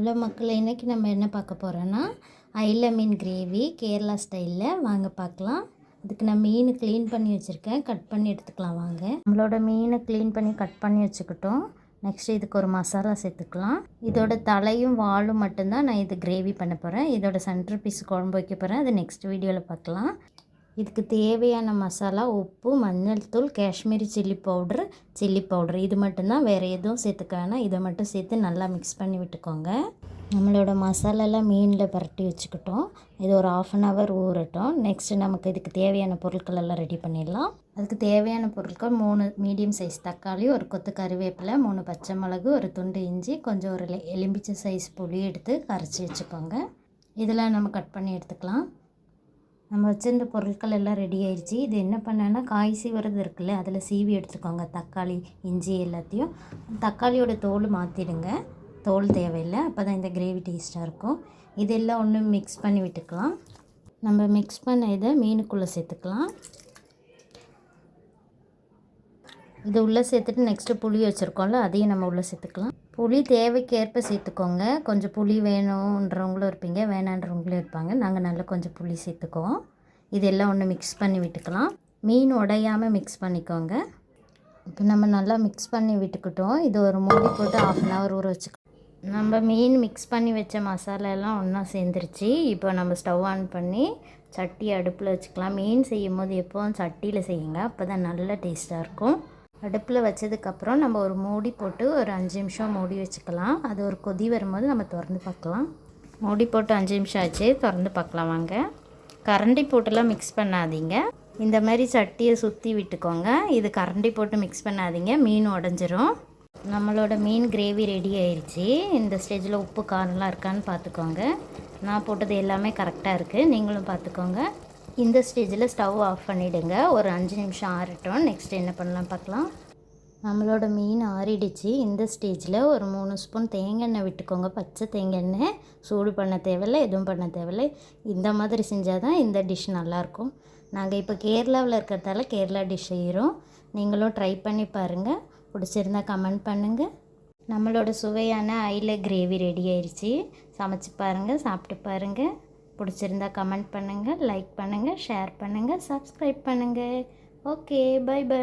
Hello மக்களே, இன்றைக்கி நம்ம என்ன பார்க்க போகிறோன்னா ஐல மீன் கிரேவி கேரளா ஸ்டைலில் வாங்க பார்க்கலாம். அதுக்கு நான் மீன் க்ளீன் பண்ணி வச்சுருக்கேன், கட் பண்ணி எடுத்துக்கலாம் வாங்க. நம்மளோட மீனை க்ளீன் பண்ணி கட் பண்ணி வச்சுக்கிட்டோம். நெக்ஸ்ட் இதுக்கு ஒரு மசாலா சேர்த்துக்கலாம். இதோட தலையும் வாலும் மட்டும்தான் நான் இது கிரேவி பண்ண போகிறேன். இதோட சென்டர் பீஸ் குழம்பு வைக்க போகிறேன், அது நெக்ஸ்ட் வீடியோவில் பார்க்கலாம். இதுக்கு தேவையான மசாலா உப்பு, மஞ்சள் தூள், காஷ்மீரி சில்லி பவுட்ரு இது மட்டும்தான், வேறு எதுவும் சேர்த்துக்க வேணாம். இதை மட்டும் சேர்த்து நல்லா மிக்ஸ் பண்ணி விட்டுக்கோங்க. நம்மளோட மசாலாலாம் மீனில் பரட்டி வச்சுக்கிட்டோம். இது ஒரு 1/2 hour ஊறட்டும். நெக்ஸ்ட்டு நமக்கு இதுக்கு தேவையான பொருட்கள் எல்லாம் ரெடி பண்ணிடலாம். அதுக்கு தேவையான பொருட்கள் 3 மீடியம் சைஸ் தக்காளி, ஒரு கொத்து கருவேப்பிலை, 3 பச்சை மிளகு, ஒரு துண்டு இஞ்சி, கொஞ்சம் ஒரு எலுமிச்சை சைஸ் புளி எடுத்து கரைச்சி வச்சுக்கோங்க. இதெல்லாம் நம்ம கட் பண்ணி எடுத்துக்கலாம். நம்ம வச்சுருந்த பொருட்கள் எல்லாம் ரெடி ஆயிடுச்சு. இது என்ன பண்ணேன்னா, காய் சீவுறது இருக்குல்ல, அதில் சீவி எடுத்துக்கோங்க. தக்காளி, இஞ்சி எல்லாத்தையும். தக்காளியோட தோல் மாற்றிடுங்க, தோல் தேவையில்லை, அப்போ தான் இந்த கிரேவி டேஸ்ட்டாக இருக்கும். இதெல்லாம் ஒன்று மிக்ஸ் பண்ணி விட்டுக்கலாம். நம்ம மிக்ஸ் பண்ண இதை மீனுக்குள்ளே சேர்த்துக்கலாம். இது உள்ளே சேர்த்துட்டு நெக்ஸ்ட்டு புளி வச்சுருக்கோம்ல, அதையும் நம்ம உள்ளே சேர்த்துக்கலாம். புளி தேவைக்கேற்ப சேர்த்துக்கோங்க. கொஞ்சம் புளி வேணுன்றவங்களும் இருப்பீங்க, வேணான்றவங்களும் இருப்பாங்க. நாங்கள் நல்லா கொஞ்சம் புளி சேர்த்துக்குவோம். இதெல்லாம் ஒன்று மிக்ஸ் பண்ணி விட்டுக்கலாம். மீன் உடையாமல் மிக்ஸ் பண்ணிக்கோங்க. இப்போ நம்ம நல்லா மிக்ஸ் பண்ணி விட்டுக்கிட்டோம். இது ஒரு மூடி போட்டு 1/2 hour ஊற வச்சுக்கலாம். நம்ம மீன் மிக்ஸ் பண்ணி வச்ச மசாலா எல்லாம் ஒன்றா சேர்ந்துருச்சு. இப்போ நம்ம ஸ்டவ் ஆன் பண்ணி சட்டி அடுப்பில் வச்சுக்கலாம். மீன் செய்யும் போது எப்போவும் சட்டியில் செய்யுங்க, அப்போ தான் நல்ல டேஸ்ட்டாக இருக்கும். அடுப்பில் வச்சதுக்கப்புறம் நம்ம ஒரு மூடி போட்டு ஒரு 5 நிமிஷம் மூடி வச்சுக்கலாம். அது ஒரு கொதி வரும்போது நம்ம திறந்து பார்க்கலாம். மூடி போட்டு 5 நிமிஷம் ஆச்சு, திறந்து பார்க்கலாம் வாங்க. கரண்டி போட்டுலாம் மிக்ஸ் பண்ணாதீங்க, இந்த மாதிரி சட்டியை சுற்றி விட்டுக்கோங்க. இது கரண்டி போட்டு மிக்ஸ் பண்ணாதீங்க, மீன் உடஞ்சிரும். நம்மளோட மீன் கிரேவி ரெடி ஆயிடுச்சு. இந்த ஸ்டேஜில் உப்பு காரம்லாம் இருக்கான்னு பார்த்துக்கோங்க. நான் போட்டது எல்லாமே கரெக்டாக இருக்குது, நீங்களும் பார்த்துக்கோங்க. இந்த ஸ்டேஜில் ஸ்டவ் ஆஃப் பண்ணிவிடுங்க. ஒரு 5 நிமிஷம் ஆறட்டும். நெக்ஸ்ட் என்ன பண்ணலாம் பார்க்கலாம். நம்மளோட மீன் ஆறிடுச்சு. இந்த ஸ்டேஜில் ஒரு 3 ஸ்பூன் தேங்காய் எண்ணெய் விட்டுக்கோங்க. பச்சை தேங்காய் எண்ணெய், சூடு பண்ண தேவையில்லை, எதுவும் பண்ண தேவையில்லை. இந்த மாதிரி செஞ்சால் தான் இந்த டிஷ் நல்லாயிருக்கும். நாங்கள் இப்போ கேரளாவில் இருக்கிறதால கேரளா டிஷ் செய்கிறோம். நீங்களும் ட்ரை பண்ணி பாருங்கள். பிடிச்சிருந்தா கமெண்ட் பண்ணுங்கள். நம்மளோட சுவையான ஐல கிரேவி ரெடி ஆயிடுச்சு. சமைச்சு பாருங்கள், சாப்பிட்டு பாருங்கள். பிடிச்சிருந்தா கமெண்ட் பண்ணுங்கள், லைக் பண்ணுங்கள், ஷேர் பண்ணுங்கள், சப்ஸ்கிரைப் பண்ணுங்கள். Okay, bye by.